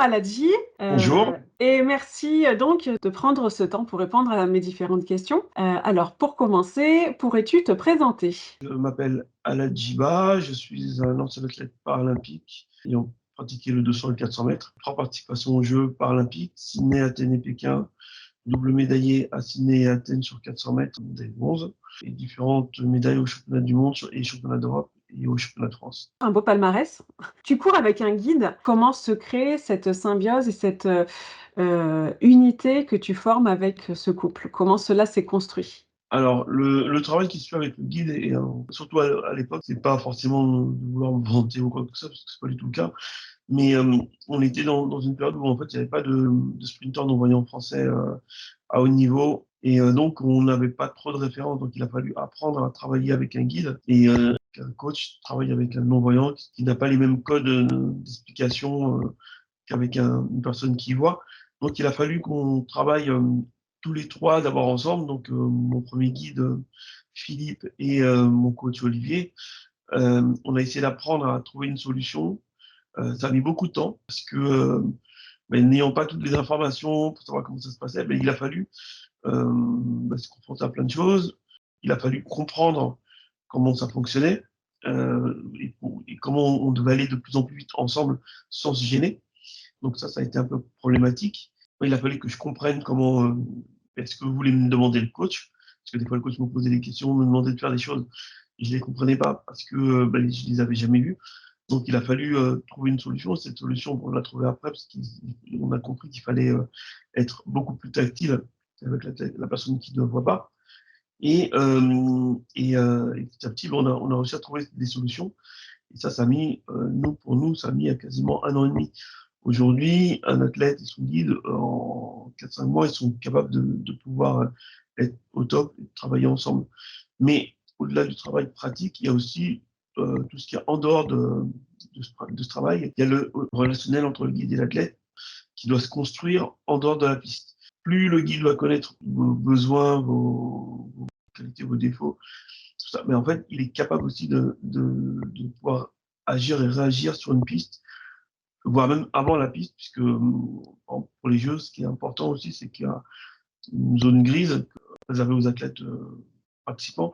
Aladji, Bonjour. et merci donc de prendre ce temps pour répondre à mes différentes questions. Alors, pour commencer, pourrais-tu te présenter? Je m'appelle Aladjiba, je suis un ancien athlète paralympique ayant pratiqué le 200 et le 400 mètres. 3 participations aux Jeux paralympiques, Sydney, Athènes et Pékin, double médaillé à Sydney et Athènes sur 400 mètres, médaille de bronze, et différentes médailles aux championnats du monde et championnats d'Europe et aux championnats de France. Un beau palmarès. Tu cours avec un guide. Comment se crée cette symbiose et cette unité que tu formes avec ce couple? Comment cela s'est construit? Alors, le travail qui se fait avec le guide, et surtout à l'époque, c'est pas forcément de vouloir me vanter ou quoi que ce soit, parce que c'est pas du tout le cas. Mais on était dans une période où en fait il n'y avait pas de sprinter non-voyant français à haut niveau. Et donc on n'avait pas trop de références. Donc il a fallu apprendre à travailler avec un guide et un coach travaille avec un non-voyant qui n'a pas les mêmes codes d'explication qu'avec une personne qui voit. Donc il a fallu qu'on travaille tous les trois d'abord ensemble. Donc mon premier guide Philippe et mon coach Olivier. On a essayé d'apprendre à trouver une solution. Ça a mis beaucoup de temps parce que, n'ayant pas toutes les informations pour savoir comment ça se passait, il a fallu se confronter à plein de choses. Il a fallu comprendre comment ça fonctionnait et comment on devait aller de plus en plus vite ensemble sans se gêner. Donc ça a été un peu problématique. Il a fallu que je comprenne comment est-ce que vous voulez me demander le coach, parce que des fois le coach me posait des questions, me demandait de faire des choses, et je les comprenais pas parce que je les avais jamais vues. Donc il a fallu trouver une solution. Cette solution, on l'a trouvée après parce qu'on a compris qu'il fallait être beaucoup plus tactile avec la personne qui ne voit pas. Et petit à petit, on a réussi à trouver des solutions. Et ça a mis, pour nous, ça a mis à quasiment 1 an et demi. Aujourd'hui, un athlète et son guide, en 4-5 mois, ils sont capables de pouvoir être au top et de travailler ensemble. Mais au-delà du travail pratique, il y a aussi tout ce qui est en dehors de ce travail. Il y a le relationnel entre le guide et l'athlète qui doit se construire en dehors de la piste. Plus le guide va connaître vos besoins, vos qualités, vos défauts, tout ça, mais en fait, il est capable aussi de pouvoir agir et réagir sur une piste, voire même avant la piste, puisque pour les Jeux, ce qui est important aussi, c'est qu'il y a une zone grise réservée aux athlètes participants.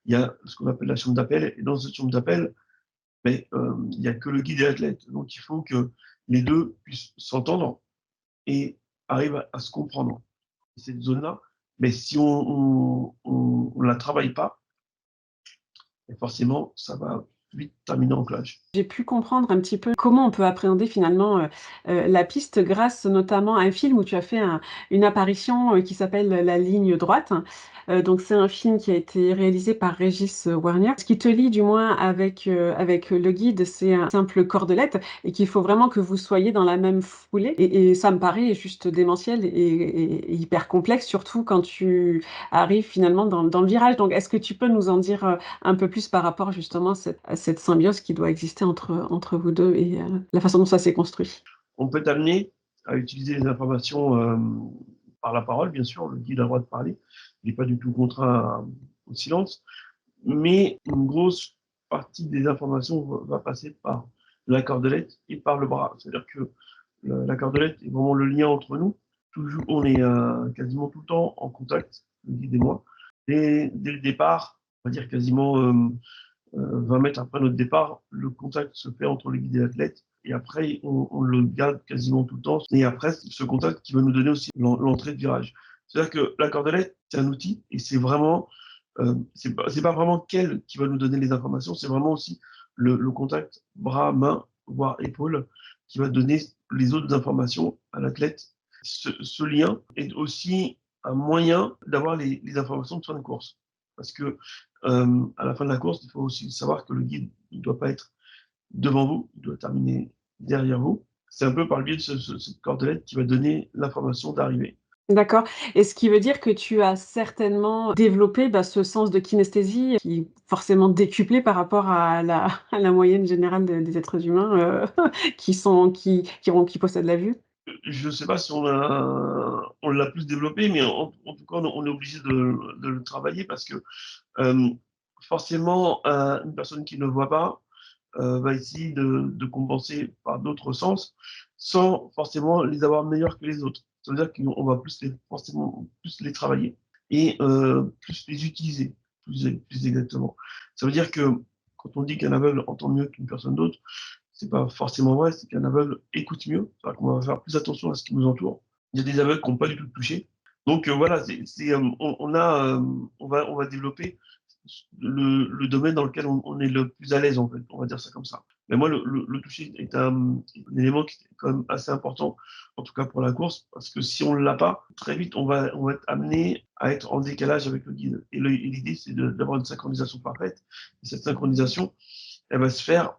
Il y a ce qu'on appelle la chambre d'appel, et dans cette chambre d'appel, il n'y a que le guide et l'athlète. Donc il faut que les deux puissent s'entendre et arrivent à se comprendre. Cette zone-là, mais si on la travaille pas, forcément, ça va vite terminer en clash. J'ai pu comprendre un petit peu comment on peut appréhender finalement, la piste grâce notamment à un film où tu as fait une apparition, qui s'appelle La ligne droite. Donc c'est un film qui a été réalisé par Régis Wornier. Ce qui te lie du moins avec le guide, c'est un simple cordelette et qu'il faut vraiment que vous soyez dans la même foulée et ça me paraît juste démentiel et hyper complexe, surtout quand tu arrives finalement dans le virage. Donc est-ce que tu peux nous en dire, un peu plus par rapport justement à cette symbiose qui doit exister entre vous deux et la façon dont ça s'est construit. On peut t'amener à utiliser les informations par la parole, bien sûr, le guide a le droit de parler, il n'est pas du tout contraint au silence, mais une grosse partie des informations va passer par la cordelette et par le bras. C'est-à-dire que la cordelette est vraiment le lien entre nous. Toujours, on est quasiment tout le temps en contact, le guide et moi. Dès le départ, on va dire quasiment 20 mètres après notre départ, le contact se fait entre le guide et l'athlète. Et après, on le garde quasiment tout le temps. Et après, ce contact qui va nous donner aussi l'entrée de virage. C'est-à-dire que la cordelette, c'est un outil et c'est vraiment, c'est pas vraiment qu'elle qui va nous donner les informations, c'est vraiment aussi le contact bras, main, voire épaule qui va donner les autres informations à l'athlète. Ce lien est aussi un moyen d'avoir les informations de fin de course. Parce que à la fin de la course, il faut aussi savoir que le guide ne doit pas être devant vous, il doit terminer derrière vous. C'est un peu par le biais de cette cordelette qui va donner l'information d'arrivée. D'accord, et ce qui veut dire que tu as certainement développé, bah, ce sens de kinesthésie qui est forcément décuplé par rapport à la à la moyenne générale des êtres humains, qui possèdent la vue? Je ne sais pas si on l'a plus développé, mais en tout cas, on est obligé de le travailler parce que forcément, une personne qui ne voit pas, va essayer de compenser par d'autres sens, sans forcément les avoir meilleurs que les autres. Ça veut dire qu'on va forcément plus les travailler et plus les utiliser, plus exactement. Ça veut dire que quand on dit qu'un aveugle entend mieux qu'une personne d'autre, c'est pas forcément vrai, c'est qu'un aveugle écoute mieux, c'est-à-dire qu'on va faire plus attention à ce qui nous entoure. Il y a des aveugles qui n'ont pas du tout touché. Donc voilà, on va développer le domaine dans lequel on est le plus à l'aise, en fait, on va dire ça comme ça. Mais moi, le toucher est un élément qui est quand même assez important, en tout cas pour la course, parce que si on ne l'a pas, très vite, on va être amené à être en décalage avec le guide. Et l'idée, c'est d'avoir une synchronisation parfaite. Et cette synchronisation, elle va se faire,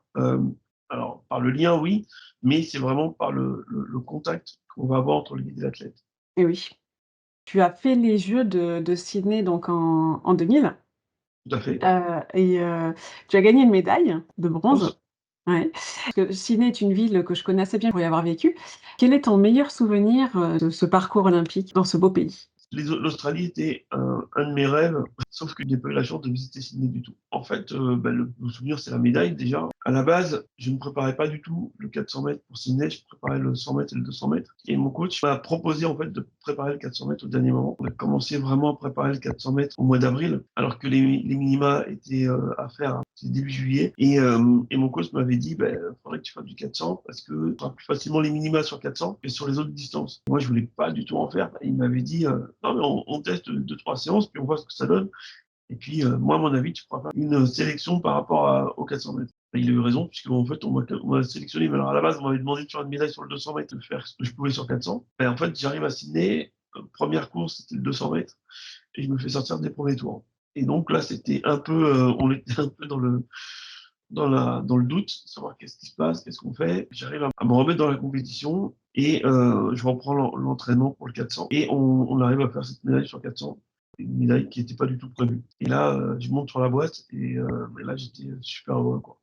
alors, par le lien, oui, mais c'est vraiment par le contact qu'on va avoir entre le guide et l'athlète. Et oui. Tu as fait les Jeux de Sydney donc en 2000, Tout à fait. tu as gagné une médaille de Bronze. bronze. Ouais. Parce que Sydney est une ville que je connais assez bien pour y avoir vécu. Quel est ton meilleur souvenir, de ce parcours olympique dans ce beau pays? L'Australie était un de mes rêves, sauf que je n'ai pas eu la chance de visiter Sydney du tout. En fait, le souvenir, c'est la médaille déjà. À la base, je ne préparais pas du tout le 400 mètres pour Sydney, je préparais le 100 mètres et le 200 mètres. Et mon coach m'a proposé en fait de préparer le 400 mètres au dernier moment. On a commencé vraiment à préparer le 400 mètres au mois d'avril, alors que les minima étaient à faire c'est début juillet. Et mon coach m'avait dit, il faudrait que tu fasses du 400 parce que tu feras plus facilement les minima sur 400 que sur les autres distances. Moi, je voulais pas du tout en faire. Il m'avait dit, non, mais on teste 2, 3 séances, puis on voit ce que ça donne. Et puis, moi, à mon avis, tu pourras faire une sélection par rapport aux 400 mètres. Et il a eu raison, puisque en fait, on m'a sélectionné. Mais alors, à la base, on m'avait demandé de faire une médaille sur le 200 mètres, de faire ce que je pouvais sur 400. Et en fait, j'arrive à Sydney, première course, c'était le 200 mètres, et je me fais sortir des premiers tours. Et donc là, c'était un peu, on était un peu dans le doute, savoir qu'est-ce qui se passe, qu'est-ce qu'on fait. J'arrive à me remettre dans la compétition et je reprends l'entraînement pour le 400 et on arrive à faire cette médaille sur 400, une médaille qui n'était pas du tout prévue. Et là, je monte sur la boîte et là, j'étais super heureux, quoi.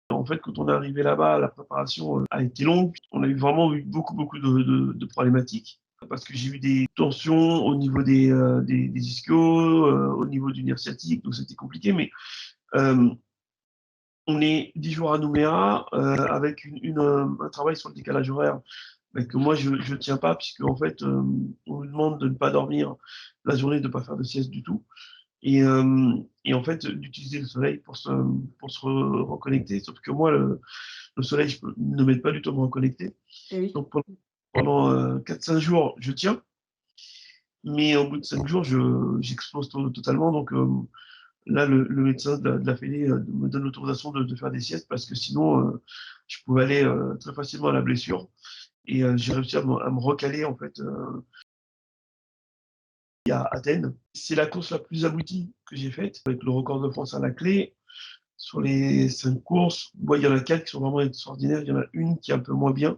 En fait, quand on est arrivé là-bas, la préparation a été longue. On a vraiment eu beaucoup, beaucoup de problématiques parce que j'ai eu des tensions au niveau des ischios, au niveau du nerf sciatique, donc c'était compliqué. Mais euh, on est 10 jours à Nouméa avec un travail sur le décalage horaire que moi je ne tiens pas puisque en fait on nous demande de ne pas dormir la journée, de ne pas faire de sieste du tout et en fait d'utiliser le soleil pour se reconnecter. Sauf que moi le soleil ne m'aide pas du tout à me reconnecter. Et oui. Donc pendant 4-5 jours je tiens, mais au bout de 5 jours j'explose totalement. Donc là, le médecin de la Fédé me donne l'autorisation de faire des siestes parce que sinon, je pouvais aller très facilement à la blessure. Et j'ai réussi à me recaler en fait à Athènes. C'est la course la plus aboutie que j'ai faite, avec le record de France à la clé. Sur les 5 courses, il y en a 4 qui sont vraiment extraordinaires. Il y en a une qui est un peu moins bien.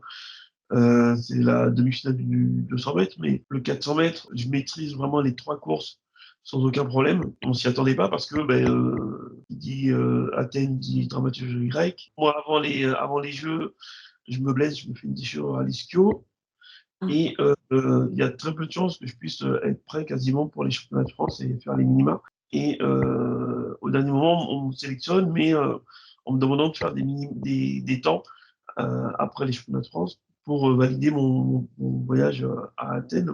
C'est la demi-finale du 200 mètres, mais le 400 mètres, je maîtrise vraiment les 3 courses sans aucun problème. On s'y attendait pas parce que qui dit Athènes dit dramaturgie grecque. Moi, avant les Jeux, je me blesse, je me fais une déchirure à l'ischio Mmh. et il y a très peu de chances que je puisse être prêt quasiment pour les championnats de France et faire les minima. Et au dernier moment, on me sélectionne, mais en me demandant de faire des temps après les championnats de France pour valider mon voyage à Athènes.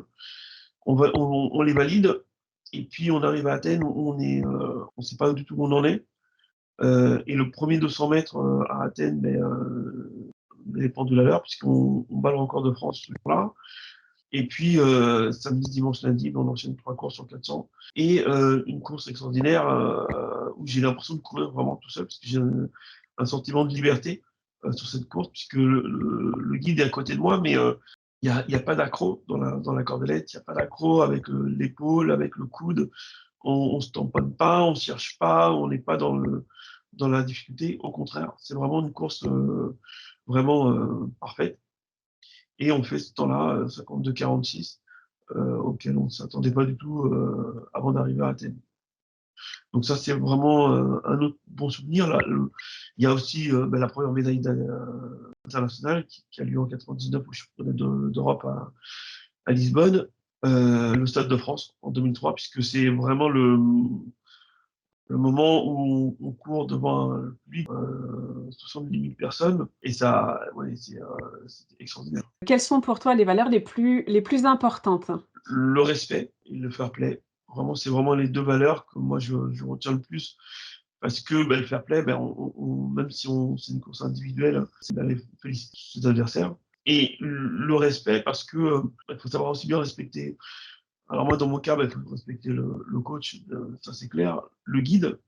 On les valide et puis on arrive à Athènes où on sait pas du tout où on en est. Et le premier 200 mètres à Athènes, les pendules à l'heure puisqu'on bat le record de France ce jour-là. Et puis samedi, dimanche, lundi, on enchaîne 3 courses sur 400 et une course extraordinaire où j'ai l'impression de courir vraiment tout seul parce que j'ai un sentiment de liberté sur cette course puisque le guide est à côté de moi, mais il y a pas d'accro dans la cordelette, il n'y a pas d'accro avec l'épaule, avec le coude. On se tamponne pas, on ne cherche pas, on n'est pas dans la difficulté. Au contraire, c'est vraiment une course vraiment parfaite. Et on fait ce temps-là, 52-46, auquel on ne s'attendait pas du tout avant d'arriver à Athènes. Donc ça, c'est vraiment un autre bon souvenir. Là, il y a aussi la première médaille internationale qui a lieu en 99 au championnat d'Europe à Lisbonne, le Stade de France en 2003, puisque c'est vraiment Le moment où on court devant un public, 70 000 personnes et ça, ouais, c'était extraordinaire. Quelles sont pour toi les valeurs les plus importantes? Le respect et le fair play, vraiment, c'est vraiment les 2 valeurs que moi je retiens le plus parce que, le fair play, on même si c'est une course individuelle, c'est d'aller féliciter ses adversaires et le respect parce que, il faut savoir aussi bien respecter. Alors moi, dans mon cas, il faut respecter le coach, ça c'est clair, le guide,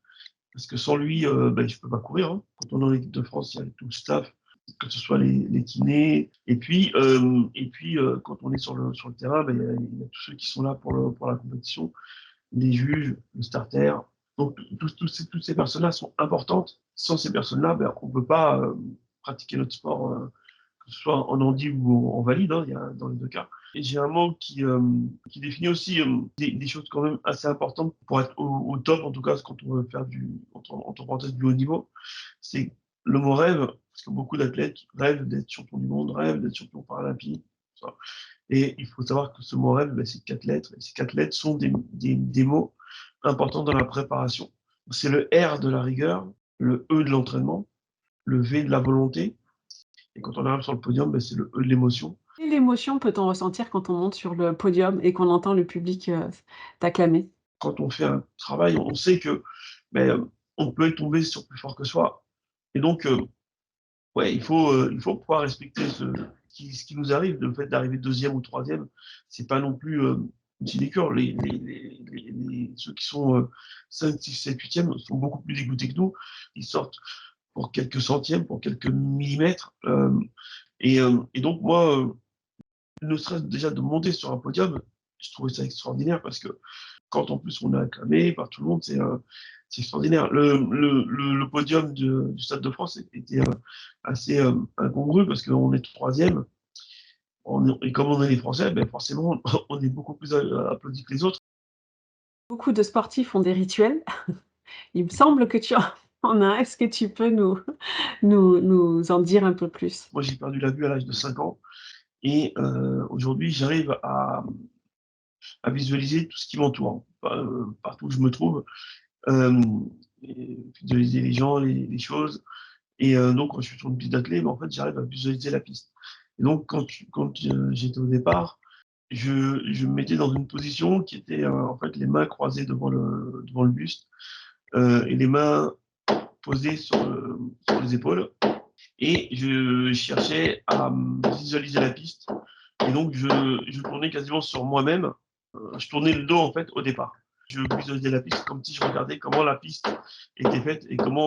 parce que sans lui, je peux pas courir, hein. Quand on est en équipe de France, il y a tout le staff, que ce soit les kinés, et puis, quand on est sur le terrain, il y a tous ceux qui sont là pour la compétition, les juges, le starter. Donc, toutes ces personnes-là sont importantes. Sans ces personnes-là, on ne peut pas pratiquer notre sport, que ce soit en handi ou en valide, hein, il y a dans les 2 cas. Et j'ai un mot qui définit aussi des choses quand même assez importantes pour être au top, en tout cas, quand on veut faire entre parenthèses, du haut niveau. C'est le mot rêve, parce que beaucoup d'athlètes rêvent d'être champion du monde, rêvent d'être champion paralympique. Tout ça. Et il faut savoir que ce mot rêve, c'est 4 lettres. Et ces 4 lettres sont des mots importants dans la préparation. C'est le R de la rigueur, le E de l'entraînement, le V de la volonté, et quand on arrive sur le podium, c'est le E de l'émotion. Quelle émotion peut-on ressentir quand on monte sur le podium et qu'on entend le public, t'acclamer? Quand on fait un travail, on sait que on peut tomber sur plus fort que soi. Et donc, ouais, il faut pouvoir respecter ce qui nous arrive. Le fait d'arriver deuxième ou troisième, c'est pas non plus une sinécure. Ceux qui sont 5, 6, 7, 8e sont beaucoup plus dégoûtés que nous. Ils sortent pour quelques centièmes, pour quelques millimètres. Et donc, moi, ne serait-ce déjà de monter sur un podium, je trouvais ça extraordinaire parce que quand en plus on est acclamé par tout le monde, c'est extraordinaire. Le podium du Stade de France était assez incongru parce qu'on est troisième. Et comme on est les Français, forcément, on est beaucoup plus applaudis que les autres. Beaucoup de sportifs ont des rituels. Il me semble que tu en as un. Est-ce que tu peux nous en dire un peu plus? Moi, j'ai perdu la vue à l'âge de 5 ans et aujourd'hui, j'arrive à visualiser tout ce qui m'entoure, partout où je me trouve, euh, et visualiser les gens, les choses. Et donc, quand je suis sur une piste d'athlée, en fait, j'arrive à visualiser la piste. Et donc, quand j'étais au départ, je me mettais dans une position qui était en fait les mains croisées devant le buste et les mains posées sur les épaules. Et je cherchais à visualiser la piste. Et donc, je tournais quasiment sur moi-même. Je tournais le dos en fait au départ. Je visualisais la piste comme si je regardais comment la piste était faite et comme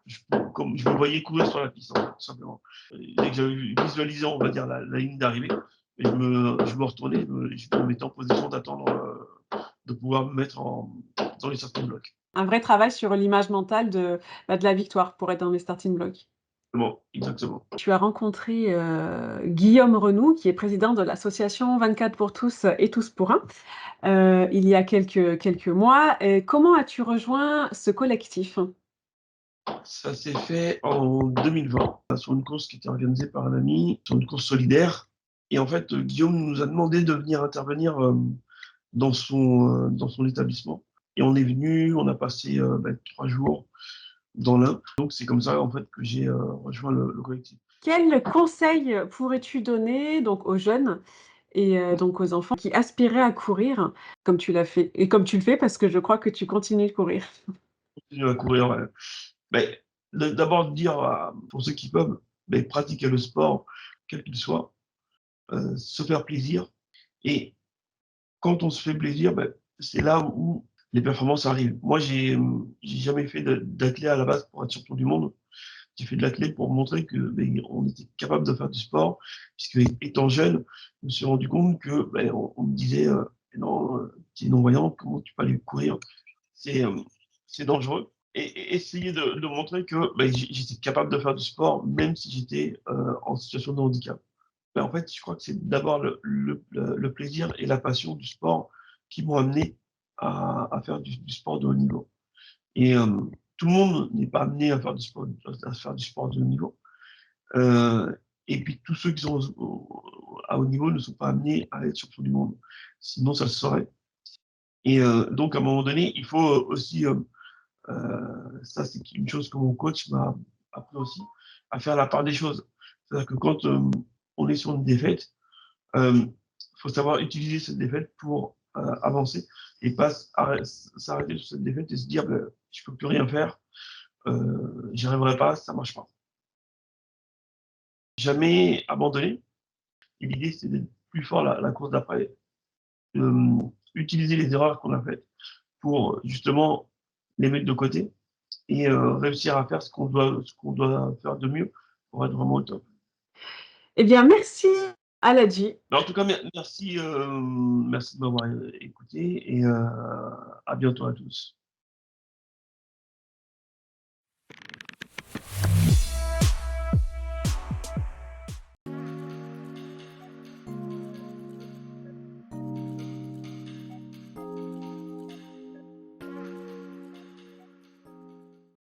je me voyais courir sur la piste, en fait, tout simplement. Et dès que j'avais visualisé, on va dire, la ligne d'arrivée, et je me retournais, je me mettais en position d'attendre de pouvoir me mettre dans les starting blocks. Un vrai travail sur l'image mentale de la victoire pour être dans les starting blocks. Bon, exactement. Tu as rencontré, Guillaume Renoux, qui est président de l'association 24 pour tous et tous pour un, il y a quelques mois. Comment as-tu rejoint ce collectif? Ça s'est fait en 2020, sur une course qui était organisée par un ami, sur une course solidaire. Et en fait, Guillaume nous a demandé de venir intervenir dans son établissement. Et on est venu, on a passé 3 jours dans l'Ain. Donc c'est comme ça en fait que j'ai rejoint le collectif. Quels conseils pourrais-tu donner donc aux jeunes et donc aux enfants qui aspiraient à courir comme tu l'as fait et comme tu le fais parce que je crois que tu continues de courir? Continuer à courir. Ben, d'abord dire pour ceux qui peuvent, pratiquer le sport, quel qu'il soit, se faire plaisir. Et quand on se fait plaisir, c'est là où les performances arrivent. Moi, j'ai jamais fait d'athlète à la base pour être champion du monde. J'ai fait de l'athlète pour montrer que on était capable de faire du sport. Puisque étant jeune, je me suis rendu compte que on me disait non, tu es non-voyant, comment tu peux aller courir? C'est c'est dangereux. Et essayer de montrer que j'étais capable de faire du sport, même si j'étais en situation de handicap. En fait, je crois que c'est d'abord le plaisir et la passion du sport qui m'ont amené à faire du sport de haut niveau. Et tout le monde n'est pas amené à faire du sport de haut niveau. Euh, et puis tous ceux qui sont à haut niveau ne sont pas amenés à être champions du monde. Sinon, ça se saurait. Et donc, à un moment donné, il faut aussi Ça, c'est une chose que mon coach m'a appris aussi, à faire la part des choses. C'est-à-dire que quand, on est sur une défaite, faut savoir utiliser cette défaite pour, avancer et pas s'arrêter sur cette défaite et se dire: «Beh, je peux plus rien faire, j'y arriverai pas, ça marche pas». Jamais abandonner et l'idée, c'est d'être plus fort la course d'après, utiliser les erreurs qu'on a faites pour, justement, les mettre de côté et réussir à faire ce qu'on doit faire de mieux pour être vraiment au top. Eh bien, merci Aladji. Mais en tout cas, merci, merci de m'avoir, écouté et à bientôt à tous.